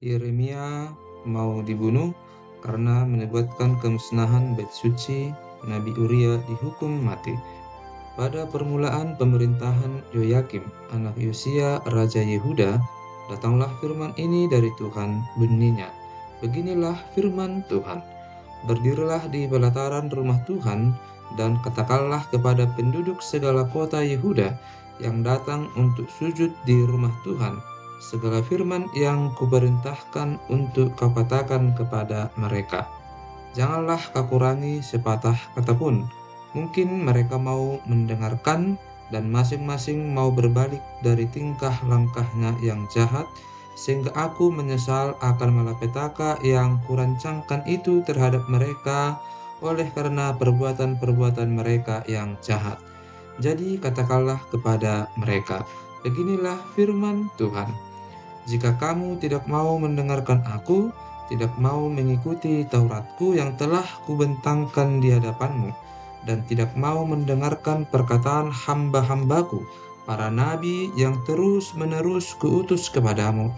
Yeremia mau dibunuh karena menyebabkan kemusnahan bait suci. Nabi Uria dihukum mati. Pada permulaan pemerintahan Yoyakim, anak Yosia, Raja Yehuda, datanglah firman ini dari Tuhan, bunyinya, "Beginilah firman Tuhan, berdirilah di pelataran rumah Tuhan, dan katakanlah kepada penduduk segala kota Yehuda yang datang untuk sujud di rumah Tuhan, segala firman yang kuperintahkan untuk kau katakan kepada mereka. Janganlah kau kurangi sepatah kata pun. Mungkin mereka mau mendengarkan dan masing-masing mau berbalik dari tingkah langkahnya yang jahat, sehingga aku menyesal akan malapetaka yang kurancangkan itu terhadap mereka oleh karena perbuatan-perbuatan mereka yang jahat. Jadi katakanlah kepada mereka, beginilah firman Tuhan. Jika kamu tidak mau mendengarkan aku, tidak mau mengikuti Tauratku yang telah kubentangkan di hadapanmu, dan tidak mau mendengarkan perkataan hamba-hambaku, para nabi yang terus-menerus kuutus kepadamu,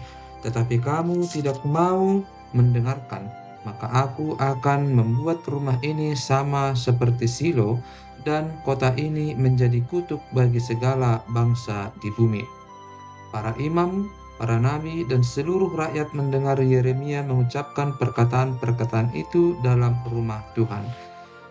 tetapi kamu tidak mau mendengarkan, maka aku akan membuat rumah ini sama seperti Silo, dan kota ini menjadi kutuk bagi segala bangsa di bumi." Para imam, para nabi, dan seluruh rakyat mendengar Yeremia mengucapkan perkataan-perkataan itu dalam rumah Tuhan.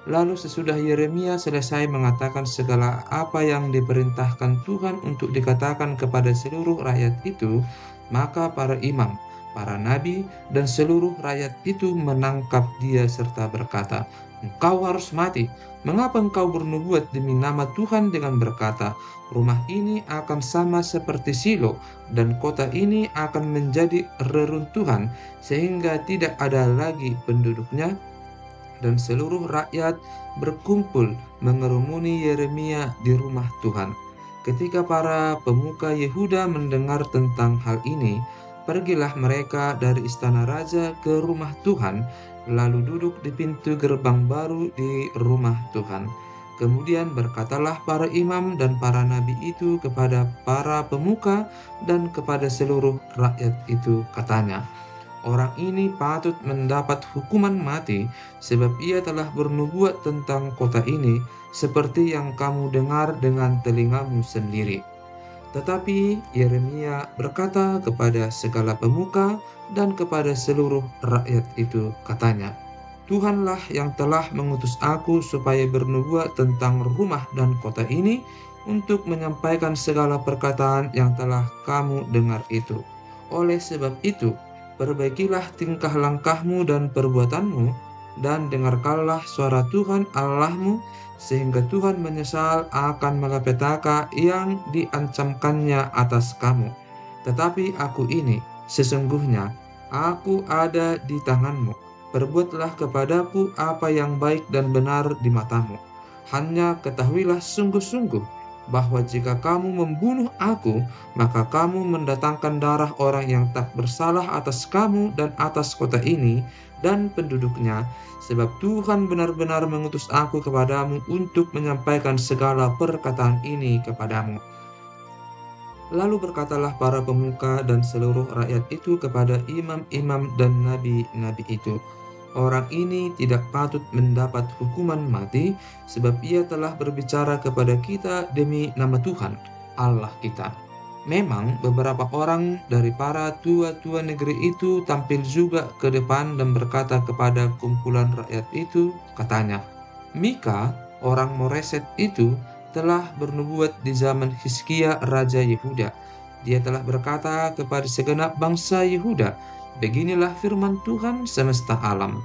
Lalu sesudah Yeremia selesai mengatakan segala apa yang diperintahkan Tuhan untuk dikatakan kepada seluruh rakyat itu, maka para imam, para nabi, dan seluruh rakyat itu menangkap dia serta berkata, "Engkau harus mati. Mengapa engkau bernubuat demi nama Tuhan dengan berkata, rumah ini akan sama seperti Silo, dan kota ini akan menjadi reruntuhan, sehingga tidak ada lagi penduduknya?" Dan seluruh rakyat berkumpul mengerumuni Yeremia di rumah Tuhan. Ketika para pemuka Yehuda mendengar tentang hal ini, pergilah mereka dari istana raja ke rumah Tuhan, lalu duduk di pintu gerbang baru di rumah Tuhan. Kemudian berkatalah para imam dan para nabi itu kepada para pemuka dan kepada seluruh rakyat itu, katanya, "Orang ini patut mendapat hukuman mati, sebab ia telah bernubuat tentang kota ini, seperti yang kamu dengar dengan telingamu sendiri." Tetapi Yeremia berkata kepada segala pemuka dan kepada seluruh rakyat itu, katanya, "Tuhanlah yang telah mengutus aku supaya bernubuat tentang rumah dan kota ini, untuk menyampaikan segala perkataan yang telah kamu dengar itu. Oleh sebab itu, perbaikilah tingkah langkahmu dan perbuatanmu, dan dengarkanlah suara Tuhan Allahmu, sehingga Tuhan menyesal akan malapetaka yang diancamkannya atas kamu. Tetapi aku ini, sesungguhnya, aku ada di tanganmu. Perbuatlah kepadaku apa yang baik dan benar di matamu. Hanya ketahuilah sungguh-sungguh bahwa jika kamu membunuh aku, maka kamu mendatangkan darah orang yang tak bersalah atas kamu dan atas kota ini dan penduduknya, sebab Tuhan benar-benar mengutus aku kepadamu untuk menyampaikan segala perkataan ini kepadamu." Lalu berkatalah para pemuka dan seluruh rakyat itu kepada imam-imam dan nabi-nabi itu, "Orang ini tidak patut mendapat hukuman mati, sebab ia telah berbicara kepada kita demi nama Tuhan, Allah kita." Memang beberapa orang dari para tua-tua negeri itu tampil juga ke depan dan berkata kepada kumpulan rakyat itu, katanya, "Mika, orang Moreset itu, telah bernubuat di zaman Hizkia Raja Yehuda. Dia telah berkata kepada segenap bangsa Yehuda, beginilah firman Tuhan semesta alam.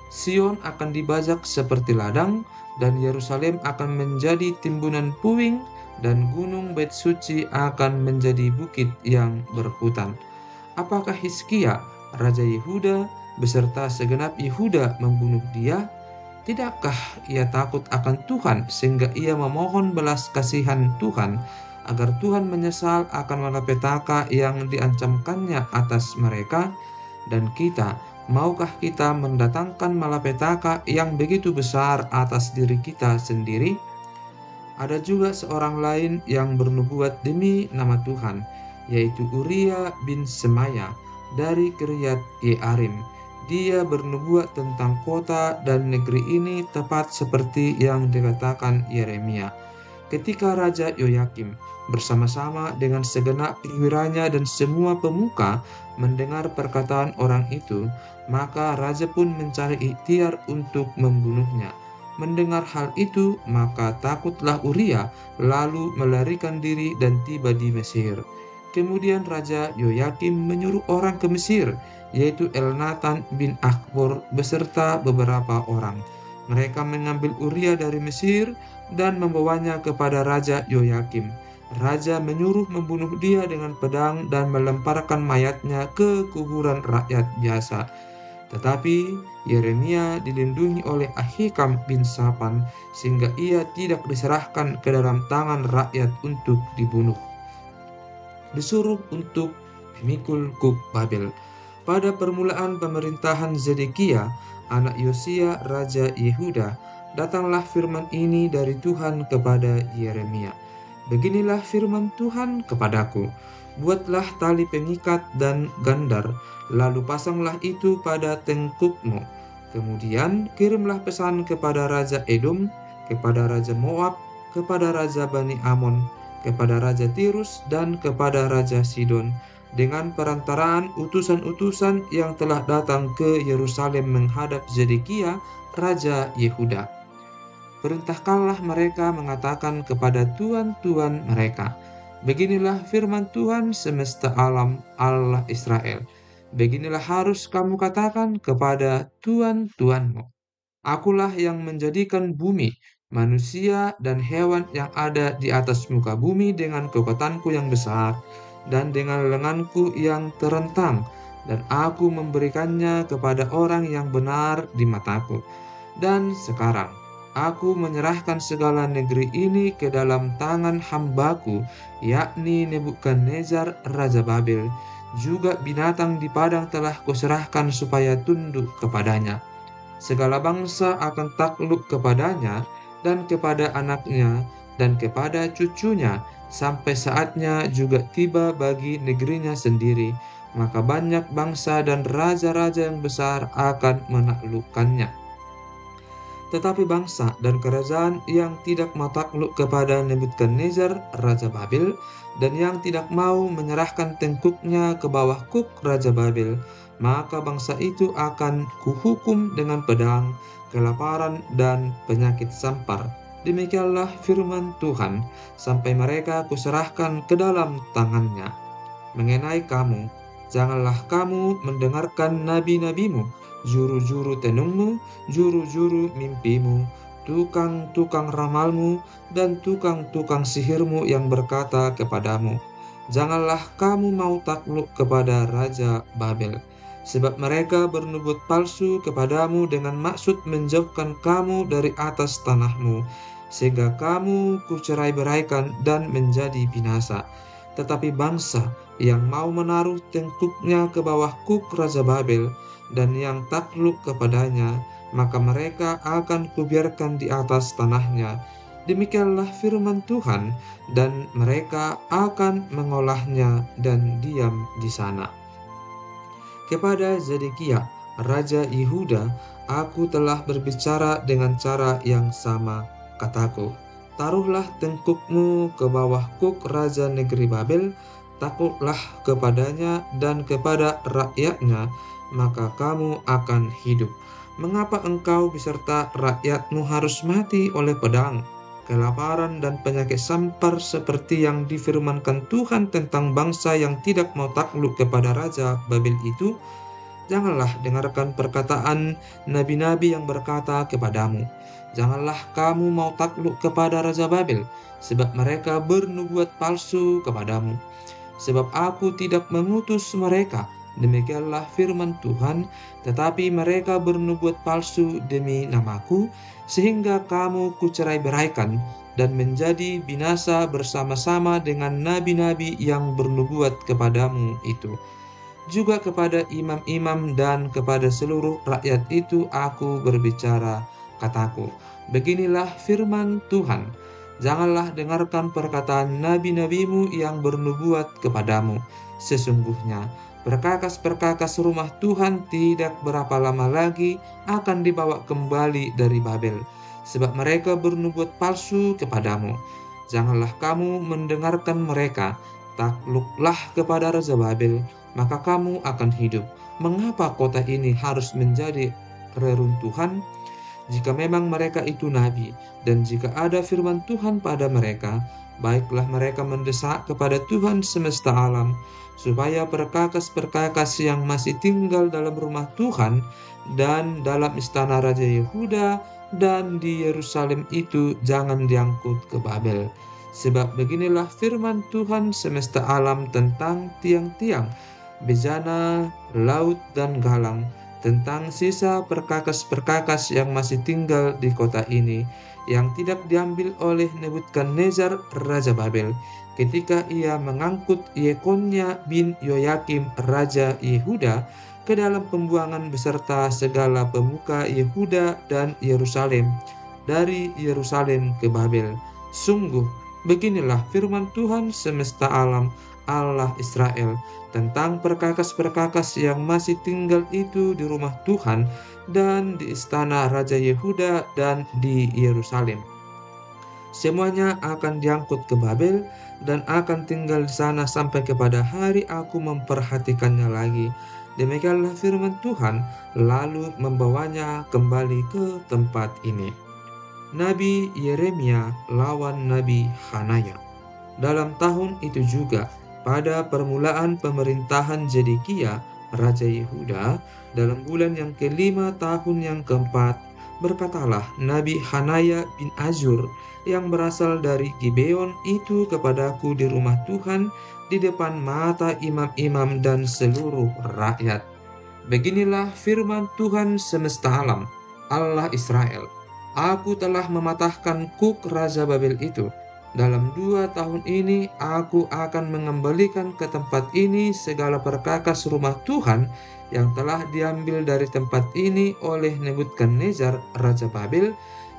Sion akan dibajak seperti ladang, dan Yerusalem akan menjadi timbunan puing, dan gunung Bait Suci akan menjadi bukit yang berhutan." Apakah Hizkia, Raja Yehuda, beserta segenap Yehuda membunuh dia? Tidakkah ia takut akan Tuhan sehingga ia memohon belas kasihan Tuhan, agar Tuhan menyesal akan malapetaka yang diancamkannya atas mereka? Dan kita, maukah kita mendatangkan malapetaka yang begitu besar atas diri kita sendiri? Ada juga seorang lain yang bernubuat demi nama Tuhan, yaitu Uria bin Semaya. dari Kiryat Yearim. Dia bernubuat tentang kota dan negeri ini tepat seperti yang dikatakan Yeremia. Ketika Raja Yoyakim bersama-sama dengan segenap perwiranya dan semua pemuka mendengar perkataan orang itu, maka raja pun mencari ikhtiar untuk membunuhnya. Mendengar hal itu, maka takutlah Uria, lalu melarikan diri dan tiba di Mesir. Kemudian Raja Yoyakim menyuruh orang ke Mesir, yaitu Elnatan bin Akbor beserta beberapa orang. Mereka mengambil Uria dari Mesir dan membawanya kepada Raja Yoyakim. Raja menyuruh membunuh dia dengan pedang dan melemparkan mayatnya ke kuburan rakyat biasa. Tetapi Yeremia dilindungi oleh Ahikam bin Safan sehingga ia tidak diserahkan ke dalam tangan rakyat untuk dibunuh. Disuruh untuk memikul kuk Babel. Pada permulaan pemerintahan Zedekia, anak Yosia Raja Yehuda, datanglah firman ini dari Tuhan kepada Yeremia. Beginilah firman Tuhan kepadaku, buatlah tali pengikat dan gandar, lalu pasanglah itu pada tengkukmu. Kemudian kirimlah pesan kepada Raja Edom, kepada Raja Moab, kepada Raja Bani Amon, kepada Raja Tirus, dan kepada Raja Sidon, dengan perantaraan utusan-utusan yang telah datang ke Yerusalem menghadap Zedekia, Raja Yehuda. Perintahkanlah mereka mengatakan kepada tuan-tuan mereka, beginilah firman Tuhan semesta alam, Allah Israel. Beginilah harus kamu katakan kepada tuan-tuanmu. Akulah yang menjadikan bumi, manusia, dan hewan yang ada di atas muka bumi dengan kekuatanku yang besar dan dengan lenganku yang terentang, dan aku memberikannya kepada orang yang benar di mataku. Dan sekarang, aku menyerahkan segala negeri ini ke dalam tangan hambaku, yakni Nebukadnezar Raja Babel. Juga binatang di padang telah kuserahkan supaya tunduk kepadanya. Segala bangsa akan takluk kepadanya dan kepada anaknya dan kepada cucunya, sampai saatnya juga tiba bagi negerinya sendiri. Maka banyak bangsa dan raja-raja yang besar akan menaklukkannya. Tetapi bangsa dan kerajaan yang tidak mau takluk kepada Nebukadnezar Raja Babel dan yang tidak mau menyerahkan tengkuknya ke bawah kuk Raja Babel, maka bangsa itu akan kuhukum dengan pedang, kelaparan, dan penyakit sampar. Demikianlah firman Tuhan, sampai mereka kuserahkan ke dalam tangannya. Mengenai kamu, janganlah kamu mendengarkan nabi-nabimu, juru-juru tenungmu, juru-juru mimpimu, tukang-tukang ramalmu, dan tukang-tukang sihirmu yang berkata kepadamu, janganlah kamu mau takluk kepada Raja Babel. Sebab mereka bernubuat palsu kepadamu dengan maksud menjauhkan kamu dari atas tanahmu, sehingga kamu kucerai-beraikan dan menjadi binasa. Tetapi bangsa yang mau menaruh tengkuknya ke bawah kuk Raja Babel dan yang takluk kepadanya, maka mereka akan kubiarkan di atas tanahnya. Demikianlah firman Tuhan, dan mereka akan mengolahnya dan diam di sana. Kepada Zedekia, Raja Yehuda, aku telah berbicara dengan cara yang sama, kataku. Taruhlah tengkukmu ke bawah kuk Raja negeri Babel, takutlah kepadanya dan kepada rakyatnya, maka kamu akan hidup. Mengapa engkau beserta rakyatmu harus mati oleh pedang, kelaparan, dan penyakit sampar seperti yang difirmankan Tuhan tentang bangsa yang tidak mau takluk kepada Raja Babel itu? Janganlah dengarkan perkataan nabi-nabi yang berkata kepadamu, janganlah kamu mau takluk kepada Raja Babel, sebab mereka bernubuat palsu kepadamu. Sebab aku tidak mengutus mereka, demikianlah firman Tuhan, tetapi mereka bernubuat palsu demi namaku, sehingga kamu kucerai-beraikan dan menjadi binasa bersama-sama dengan nabi-nabi yang bernubuat kepadamu itu. Juga kepada imam-imam dan kepada seluruh rakyat itu aku berbicara, kataku, beginilah firman Tuhan, janganlah dengarkan perkataan nabi-nabimu yang bernubuat kepadamu. Sesungguhnya Perkakas-perkakas rumah Tuhan tidak berapa lama lagi akan dibawa kembali dari Babel, sebab mereka bernubuat palsu kepadamu. Janganlah kamu mendengarkan mereka, takluklah kepada Raja Babel, maka kamu akan hidup. Mengapa kota ini harus menjadi reruntuhan? Jika memang mereka itu nabi, dan jika ada firman Tuhan pada mereka, baiklah mereka mendesak kepada Tuhan semesta alam, supaya perkakas-perkakas yang masih tinggal dalam rumah Tuhan dan dalam istana Raja Yehuda dan di Yerusalem itu jangan diangkut ke Babel. Sebab beginilah firman Tuhan semesta alam tentang tiang-tiang, bejana, laut, dan galang, tentang sisa perkakas-perkakas yang masih tinggal di kota ini, yang tidak diambil oleh Nebukadnezar Raja Babel, ketika ia mengangkut Yekonia bin Yoyakim Raja Yehuda ke dalam pembuangan beserta segala pemuka Yehuda dan Yerusalem, dari Yerusalem ke Babel. Sungguh, beginilah firman Tuhan semesta alam, Allah Israel, tentang perkakas-perkakas yang masih tinggal itu di rumah Tuhan dan di istana Raja Yehuda dan di Yerusalem. Semuanya akan diangkut ke Babel dan akan tinggal di sana sampai kepada hari aku memperhatikannya lagi. Demikianlah firman Tuhan, lalu membawanya kembali ke tempat ini. Nabi Yeremia lawan Nabi Hanaya. Dalam tahun itu juga, pada permulaan pemerintahan Zedekia, Raja Yehuda, dalam bulan yang kelima tahun yang keempat, berkatalah Nabi Hanaya bin Azur yang berasal dari Gibeon itu kepadaku di rumah Tuhan di depan mata imam-imam dan seluruh rakyat. Beginilah firman Tuhan semesta alam, Allah Israel. Aku telah mematahkan kuk Raja Babel itu. Dalam 2 tahun ini aku akan mengembalikan ke tempat ini segala perkakas rumah Tuhan yang telah diambil dari tempat ini oleh Nebukadnezar Raja Babel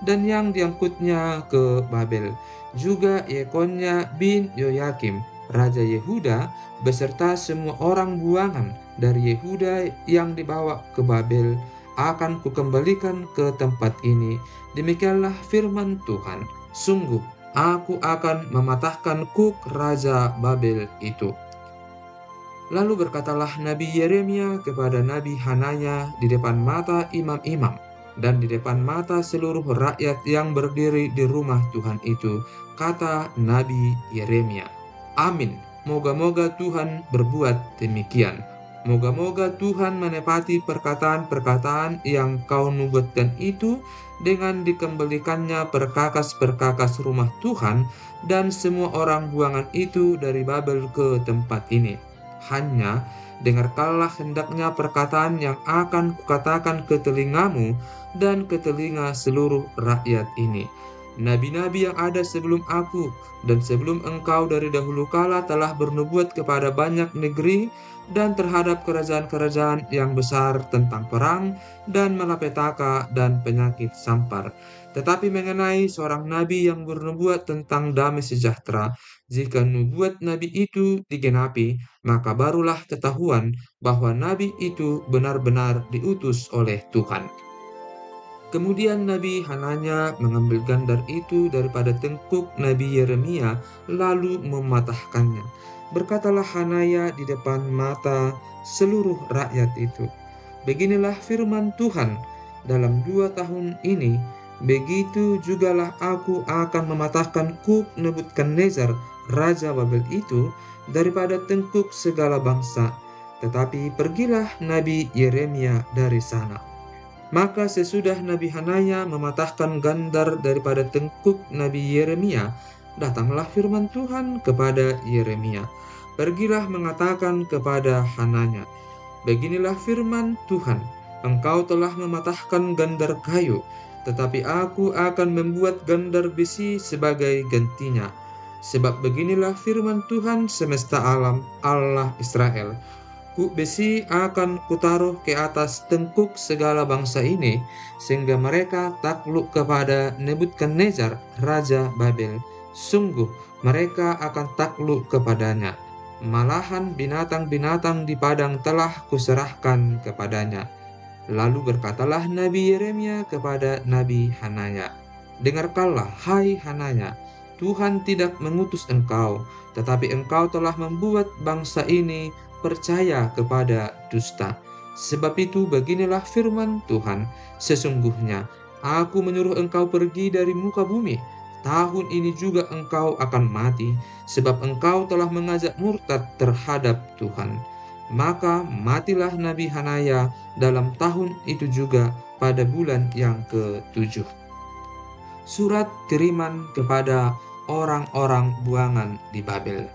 dan yang diangkutnya ke Babel. Juga Yekonia bin Yoyakim Raja Yehuda beserta semua orang buangan dari Yehuda yang dibawa ke Babel akan kukembalikan ke tempat ini. Demikianlah firman Tuhan. Sungguh, aku akan mematahkan kuk Raja Babel itu. Lalu berkatalah Nabi Yeremia kepada Nabi Hananya di depan mata imam-imam dan di depan mata seluruh rakyat yang berdiri di rumah Tuhan itu. Kata Nabi Yeremia, amin, moga-moga Tuhan berbuat demikian. Moga-moga Tuhan menepati perkataan-perkataan yang kau nubuatkan itu dengan dikembalikannya perkakas-perkakas rumah Tuhan dan semua orang buangan itu dari Babel ke tempat ini. Hanya dengarkanlah hendaknya perkataan yang akan kukatakan ke telingamu dan ke telinga seluruh rakyat ini. Nabi-nabi yang ada sebelum aku dan sebelum engkau dari dahulu kala telah bernubuat kepada banyak negeri dan terhadap kerajaan-kerajaan yang besar tentang perang dan malapetaka dan penyakit sampar. Tetapi mengenai seorang nabi yang bernubuat tentang damai sejahtera, jika nubuat nabi itu digenapi, maka barulah ketahuan bahwa nabi itu benar-benar diutus oleh Tuhan. Kemudian Nabi Hananya mengambil gandar itu daripada tengkuk Nabi Yeremia lalu mematahkannya. Berkatalah Hanaya di depan mata seluruh rakyat itu, beginilah firman Tuhan, dalam 2 tahun ini, begitu jugalah aku akan mematahkan kuk Nebukadnezar Raja Babel itu daripada tengkuk segala bangsa. Tetapi pergilah Nabi Yeremia dari sana. Maka sesudah Nabi Hanaya mematahkan gandar daripada tengkuk Nabi Yeremia, datanglah firman Tuhan kepada Yeremia. Pergilah mengatakan kepada Hananya, beginilah firman Tuhan, engkau telah mematahkan gandar kayu, tetapi aku akan membuat gandar besi sebagai gantinya. Sebab beginilah firman Tuhan semesta alam, Allah Israel. Kuk besi akan kutaruh ke atas tengkuk segala bangsa ini, sehingga mereka takluk kepada Nebukadnezar Raja Babel. Sungguh, mereka akan takluk kepadanya. Malahan binatang-binatang di padang telah kuserahkan kepadanya. Lalu berkatalah Nabi Yeremia kepada Nabi Hananya, "Dengarkanlah, hai Hananya, Tuhan tidak mengutus engkau, tetapi engkau telah membuat bangsa ini percaya kepada dusta. Sebab itu beginilah firman Tuhan, sesungguhnya aku menyuruh engkau pergi dari muka bumi. Tahun ini juga engkau akan mati, sebab engkau telah mengajak murtad terhadap Tuhan." Maka matilah Nabi Hanaya dalam tahun itu juga pada bulan yang ke-7. Surat kiriman kepada orang-orang buangan di Babel.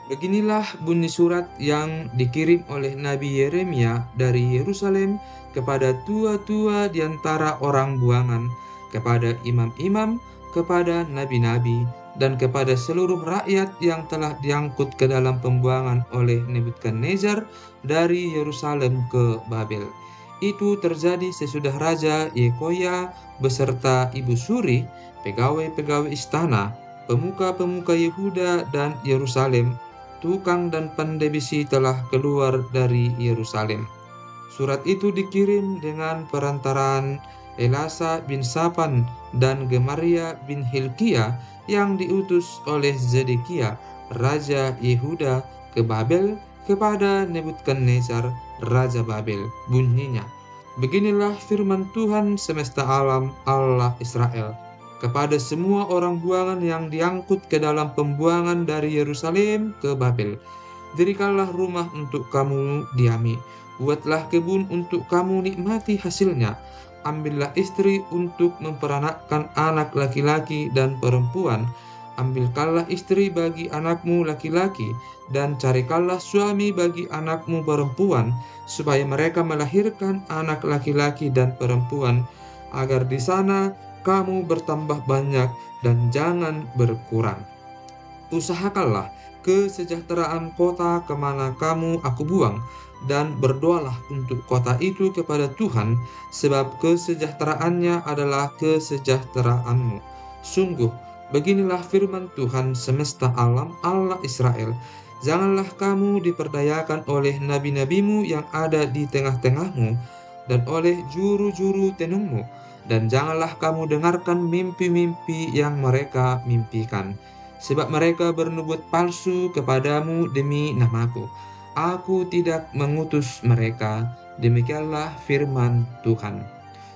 Beginilah bunyi surat yang dikirim oleh Nabi Yeremia dari Yerusalem kepada tua-tua di antara orang buangan, kepada imam-imam, kepada nabi-nabi, dan kepada seluruh rakyat yang telah diangkut ke dalam pembuangan oleh Nebukadnezar dari Yerusalem ke Babel. Itu terjadi sesudah Raja Yekoya beserta Ibu Suri, pegawai-pegawai istana, pemuka-pemuka Yehuda dan Yerusalem, tukang dan pandai besi telah keluar dari Yerusalem. Surat itu dikirim dengan perantaraan Elasa bin Safan dan Gemaria bin Hilkia yang diutus oleh Zedekia, Raja Yehuda ke Babel kepada Nebukadnezar, Raja Babel. Bunyinya, "Beginilah firman Tuhan semesta alam, Allah Israel, kepada semua orang buangan yang diangkut ke dalam pembuangan dari Yerusalem ke Babel. Dirikanlah rumah untuk kamu diami, buatlah kebun untuk kamu nikmati hasilnya. Ambillah istri untuk memperanakkan anak laki-laki dan perempuan. Ambilkanlah istri bagi anakmu laki-laki, dan carikanlah suami bagi anakmu perempuan, supaya mereka melahirkan anak laki-laki dan perempuan, agar di sana kamu bertambah banyak dan jangan berkurang. Usahakanlah kesejahteraan kota kemana kamu aku buang, dan berdoalah untuk kota itu kepada Tuhan, sebab kesejahteraannya adalah kesejahteraanmu. Sungguh, beginilah firman Tuhan semesta alam, Allah Israel, janganlah kamu diperdayakan oleh nabi-nabimu yang ada di tengah-tengahmu, dan oleh juru-juru tenungmu, dan janganlah kamu dengarkan mimpi-mimpi yang mereka mimpikan, sebab mereka bernubuat palsu kepadamu demi namaku. Aku tidak mengutus mereka, demikianlah firman Tuhan.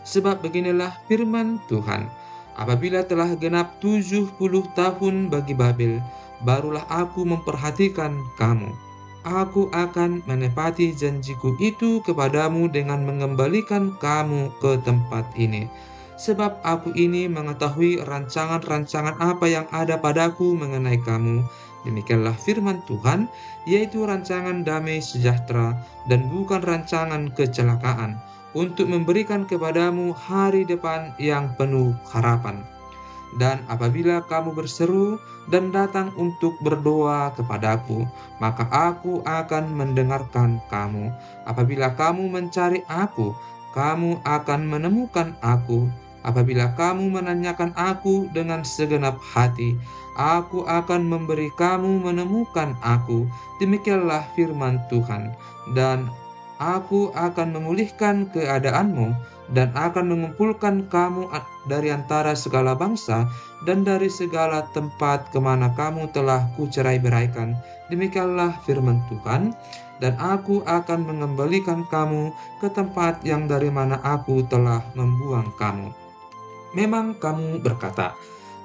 Sebab beginilah firman Tuhan, apabila telah genap 70 tahun bagi Babel, barulah aku memperhatikan kamu. Aku akan menepati janjiku itu kepadamu dengan mengembalikan kamu ke tempat ini. Sebab aku ini mengetahui rancangan-rancangan apa yang ada padaku mengenai kamu. Demikianlah firman Tuhan, yaitu rancangan damai sejahtera dan bukan rancangan kecelakaan, untuk memberikan kepadamu hari depan yang penuh harapan. Dan apabila kamu berseru dan datang untuk berdoa kepadaku, maka aku akan mendengarkan kamu. Apabila kamu mencari aku, kamu akan menemukan aku. Apabila kamu menanyakan aku dengan segenap hati, aku akan memberi kamu menemukan aku. Demikianlah firman Tuhan. Dan aku akan memulihkan keadaanmu, dan akan mengumpulkan kamu dari antara segala bangsa dan dari segala tempat kemana kamu telah kucerai-beraikan. Demikianlah firman Tuhan. Dan aku akan mengembalikan kamu ke tempat yang dari mana aku telah membuang kamu. Memang kamu berkata,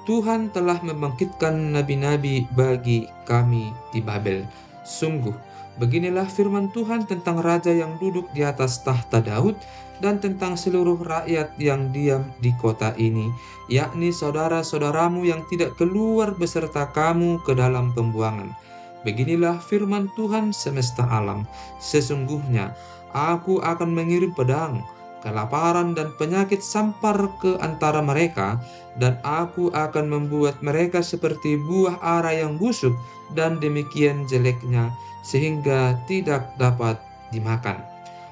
Tuhan telah membangkitkan nabi-nabi bagi kami di Babel. Sungguh, beginilah firman Tuhan tentang raja yang duduk di atas tahta Daud dan tentang seluruh rakyat yang diam di kota ini, yakni saudara-saudaramu yang tidak keluar beserta kamu ke dalam pembuangan. Beginilah firman Tuhan semesta alam, sesungguhnya aku akan mengirim pedang, kelaparan dan penyakit sampar ke antara mereka, dan aku akan membuat mereka seperti buah ara yang busuk dan demikian jeleknya, sehingga tidak dapat dimakan.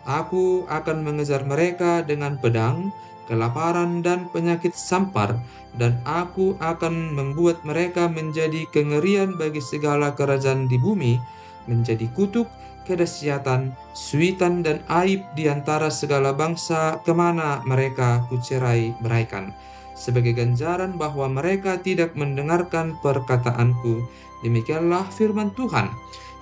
Aku akan mengejar mereka dengan pedang, kelaparan dan penyakit sampar, dan aku akan membuat mereka menjadi kengerian bagi segala kerajaan di bumi, menjadi kutuk, kedahsyatan, suitan, dan aib di antara segala bangsa kemana mereka kucerai beraikan, sebagai ganjaran bahwa mereka tidak mendengarkan perkataanku. Demikianlah firman Tuhan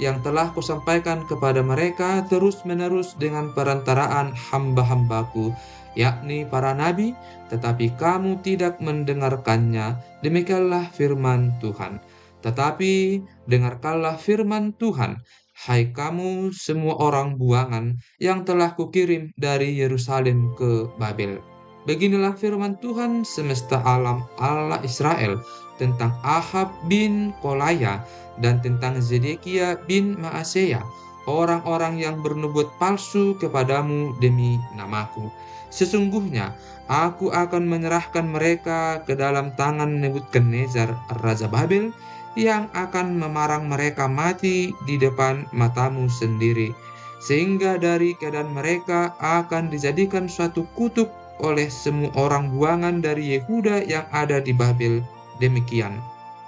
yang telah kusampaikan kepada mereka terus-menerus dengan perantaraan hamba-hambaku, yakni para nabi, tetapi kamu tidak mendengarkannya. Demikianlah firman Tuhan. Tetapi dengarkanlah firman Tuhan, hai kamu semua orang buangan yang telah kukirim dari Yerusalem ke Babel. Beginilah firman Tuhan semesta alam Allah Israel tentang Ahab bin Kolaya dan tentang Zedekia bin Maaseya, orang-orang yang bernubuat palsu kepadamu demi namaku. Sesungguhnya aku akan menyerahkan mereka ke dalam tangan Nebukadnezar Raja Babel, yang akan memarang mereka mati di depan matamu sendiri, sehingga dari keadaan mereka akan dijadikan suatu kutuk oleh semua orang buangan dari Yehuda yang ada di Babel. Demikian,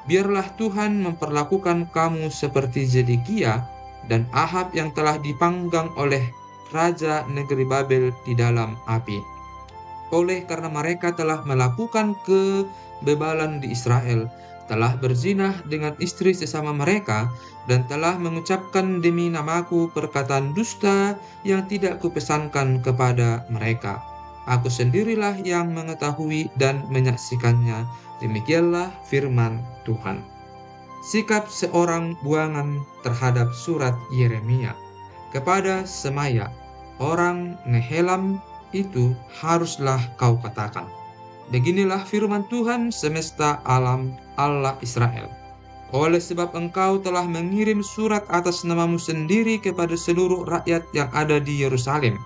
biarlah Tuhan memperlakukan kamu seperti Zedekia dan Ahab yang telah dipanggang oleh raja negeri Babel di dalam api. Oleh karena mereka telah melakukan kebebalan di Israel, telah berzinah dengan istri sesama mereka, dan telah mengucapkan demi namaku perkataan dusta yang tidak kupesankan kepada mereka. Aku sendirilah yang mengetahui dan menyaksikannya. Demikianlah firman Tuhan. Sikap seorang buangan terhadap surat Yeremia. Kepada Semaya, orang Nehelam itu haruslah kau katakan, beginilah firman Tuhan semesta alam Allah Israel. Oleh sebab engkau telah mengirim surat atas namamu sendiri kepada seluruh rakyat yang ada di Yerusalem,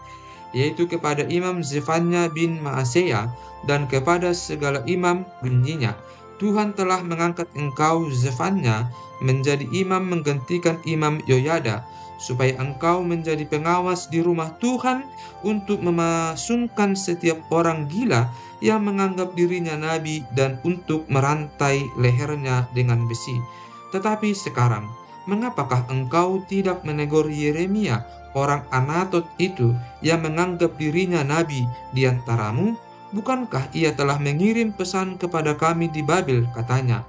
yaitu kepada Imam Zefanya bin Maaseya dan kepada segala imam, bunyinya, Tuhan telah mengangkat engkau Zefanya menjadi imam menggantikan Imam Yoyada, supaya engkau menjadi pengawas di rumah Tuhan untuk memasungkan setiap orang gila yang menganggap dirinya nabi dan untuk merantai lehernya dengan besi. Tetapi sekarang, mengapakah engkau tidak menegur Yeremia, orang Anatot itu, yang menganggap dirinya nabi di antaramu? Bukankah ia telah mengirim pesan kepada kami di Babel, katanya,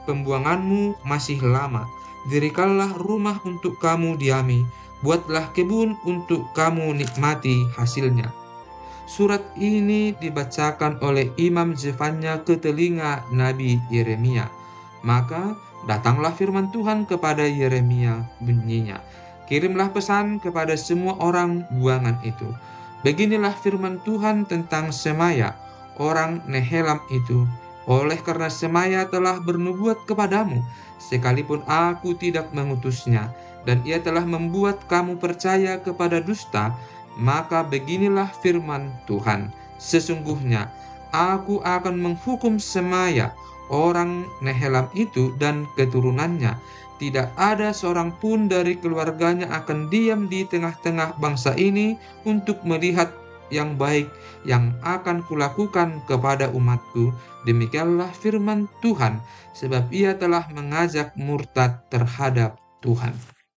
pembuanganmu masih lama, dirikanlah rumah untuk kamu diami, buatlah kebun untuk kamu nikmati hasilnya. Surat ini dibacakan oleh Imam Zefanya ke telinga Nabi Yeremia. Maka datanglah firman Tuhan kepada Yeremia, bunyinya, kirimlah pesan kepada semua orang buangan itu. Beginilah firman Tuhan tentang Semaya, orang Nehelam itu. Oleh karena Semaya telah bernubuat kepadamu, sekalipun aku tidak mengutusnya, dan ia telah membuat kamu percaya kepada dusta, maka beginilah firman Tuhan, sesungguhnya aku akan menghukum Semaya, orang Nehelam itu dan keturunannya. Tidak ada seorang pun dari keluarganya akan diam di tengah-tengah bangsa ini untuk melihat yang baik yang akan kulakukan kepada umatku. Demikianlah firman Tuhan, sebab ia telah mengajak murtad terhadap Tuhan.